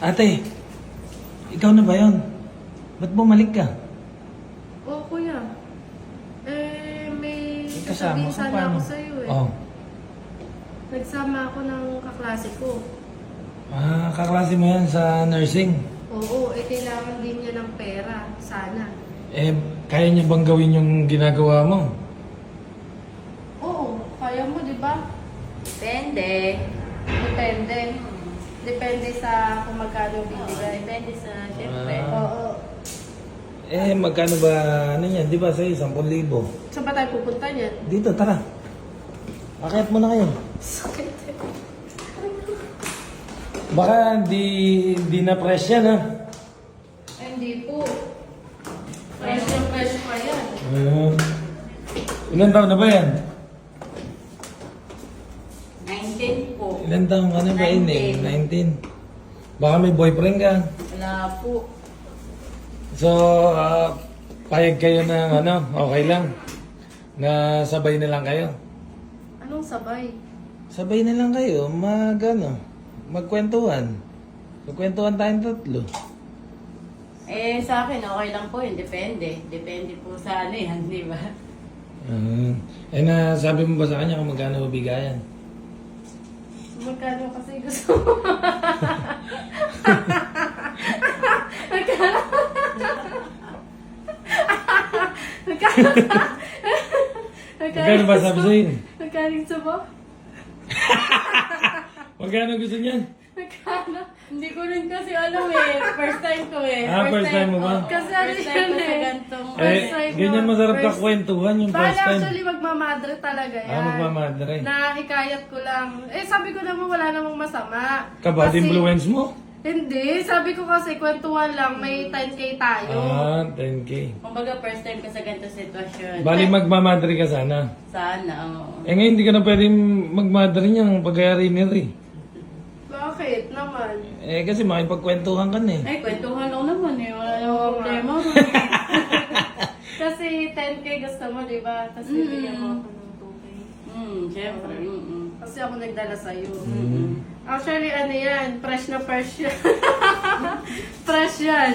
Ate, ikaw na ba yun? Ba't bumalik ka? Oo, kuya. May Kasama sasabihin ka sana paano? ako sa'yo eh. Oh. Nagsama ako ng kaklase ko. Kaklase mo yan sa nursing. Oo, kailangan din niya ng pera. Sana. Kaya niya bang gawin yung ginagawa mo? Oo, kaya mo, di ba? Depende. Depende. Depende sa kung magkano bibigay. Depende sa syempre. Oo. Magkano ba, ano yan? Di ba sa'yo, 10,000? Saan ba tayo pupunta niyan? Dito, tara. Akit mo na kayo. Sakit. Baka di na fresh yan, ha? Hindi po. Fresh na fresh pa yan. Ilan taon na ba yan? 19 po. Ilan taon ka na ba, Ining? 19. Baka may boyfriend ka. Wala po. So, payag kayo na okay lang. Na sabay na lang kayo. Anong sabay? Sabay na lang kayo, magkwentuhan. Magkwentuhan tayong tatlo. Sa akin, okay lang po yun. Depende. Depende po sa ano yan, di ba? Sabi mo ba sa kanya kung magkano bigayan? Magkano kasi gusto mo? Magkano ba sabi sa'yo? Magkano gusto mo? Magkano gusto niyan? Magkano? Hindi ko rin kasi alam eh. First time ko eh. First time mo ba? Kasi ano First time yun ko sa eh. gantong... First time Ganyan ko. masarap First- kakwentuhan yung Bale, first time. actually magmamadre talaga yan. Magmamadre. Nakikayat ko lang. Sabi ko naman wala namang masama. Kabad Kasi- influence mo? Hindi. Sabi ko kasi kwentuhan lang. May 10K tayo. 10K. Kumbaga, first time ko sa ganitong sitwasyon. Bali magmamadre ka sana. Sana, oo. Ngayon hindi ka na pwedeng magmadre niyang pag-aari ni Ri. Bakit naman? Kasi makipagkwentuhan ka na eh. Ay, kwentuhan lang naman eh. Wala namang problema. Kasi 10K gusto mo, di ba? Tapos bibigyan mo ako ng 2K. Syempre. Kasi ako nagdala sa'yo. Mm. Actually, ano yan? Fresh na fresh yan. Fresh yan.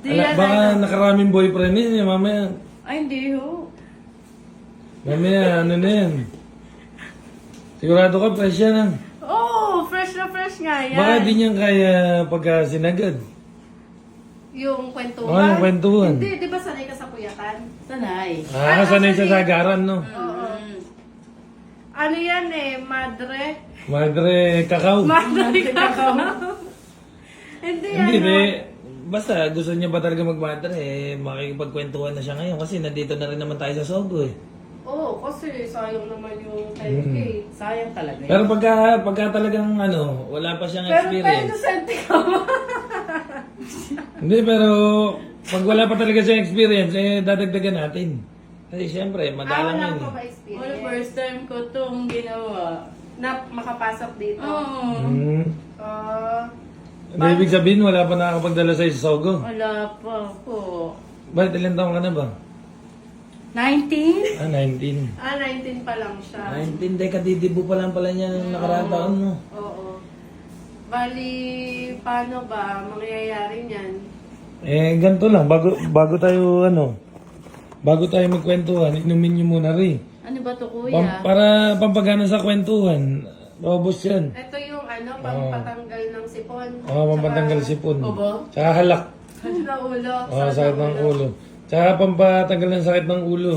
Di yan, Baka ano. nakaraming boyfriend niya mamaya. Ay, hindi ho. Mamaya ano na yan. Sigurado ka fresh yan ah. Oo, fresh na fresh nga yan. Baka di niyan kaya pagka sinagad. Yung kwentuhan? Oo, yung kwentuhan. Hindi, di ba sanay ka sa puyatan? Sanay. Sanay sa sagaran no. Oo. Ano yan eh, madre? Madre kakao. Madre ka. Hindi, Hindi ano. de. Basta gusto niya ba talaga magmadre makikipagkwentuhan na siya ngayon kasi nandito na rin naman tayo sa Sogo eh. Oo, kasi sayang naman yung 10K. Sayang talaga yun. Pero pagka talagang wala pa siyang Pero experience. sente ka mo. Hindi, pero pag wala pa talaga siyang experience, dadagdagan natin. Kasi syempre, madalang Wala yun. ko pa Well, experience. first time ko itong ginawa. Na makapasok dito. Oo. Hindi, ibig sabihin, wala pa nakakapagdala sa'yo sa Sogo. Wala pa po. Bakit ilang taong ka na ba? 19? 19. 19 pa lang siya. 19, kadidibo pa lang pala niya ng nakaraang taon, no? Oo. Bali, paano ba mangyayari niyan? Ganito lang, bago tayo, bago tayo magkwentuhan, inumin niyo muna rin. Ano ba to, kuya? Para pampagana sa kwentuhan, robos yan. Ito yung pampatanggal ng sipon. Pampatanggal sipon. Obo? Tsaka halak. Sa ulo. Sakit ng ulo. Tsaka pampatanggal ng sakit ng ulo.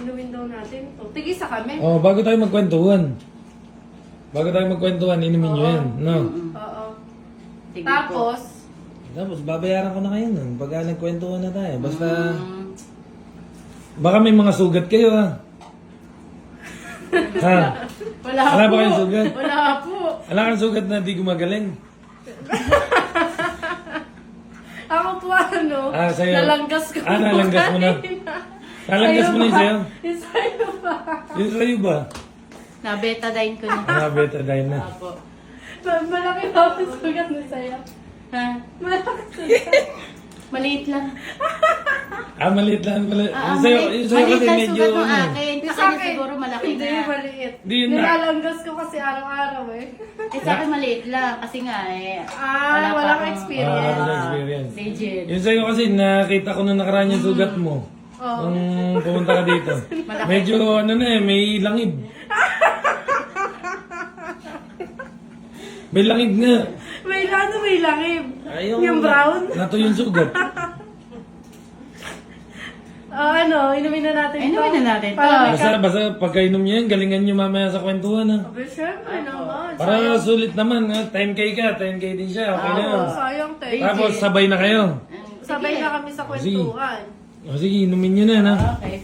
Inuwin daw natin ito. Tigisa kami. Bago tayo magkwentuhan. Bago tayo magkwentuhan, inumin niyo yan, no? Oo. Sige Tapos, Tapos, babayaran ko na kayo nun. Pagka nagkwentuhan na tayo. Basta, baka may mga sugat kayo, ha? Ha? wala Wala po. ba kayong sugat? Wala po. Wala kang sugat na di gumagaling. Ako po sa'yo. nalanggas ko. Nalanggas mo na. Nalanggas mo na yung sa'yo? Yung sa'yo ba? Yung sa'yo ba? Na-betadine ko na. Betadine na. Apo. Malaki pa ako sugat na sa'yo. Ha? Malaki sugat. Maliit lang. Maliit lang pala. Ah, Yung sa'yo maliit kasi lang medyo sugat ng ano. akin. Yung Sa kanya siguro malaki Hindi, na. maliit. Di yun na. Nilalanggas ko kasi araw-araw eh. Sa akin maliit lang. Kasi nga Walang akong- experience. Wala experience. Legit. Yung sa'yo kasi nakita ko nung nakaraan yung sugat mo. Oo. Nung pumunta ka dito. Malaki. Medyo ano na may langib. May langib nga. May langib. Ay, Yung brown? Nato yung sugat. Inumin na natin Inumin na natin to. Para Basta pagkainom niya yan, galingan niyo mamaya sa kwentuhan ha. Abe, syempre naman. Para sulit naman ha. 10k ka, 10k din siya. Okay na yun. Sayang tayo. Tapos sabay na kayo. Sabay na kami sa kwentuhan. O sige, inumin niyo na ha. Okay.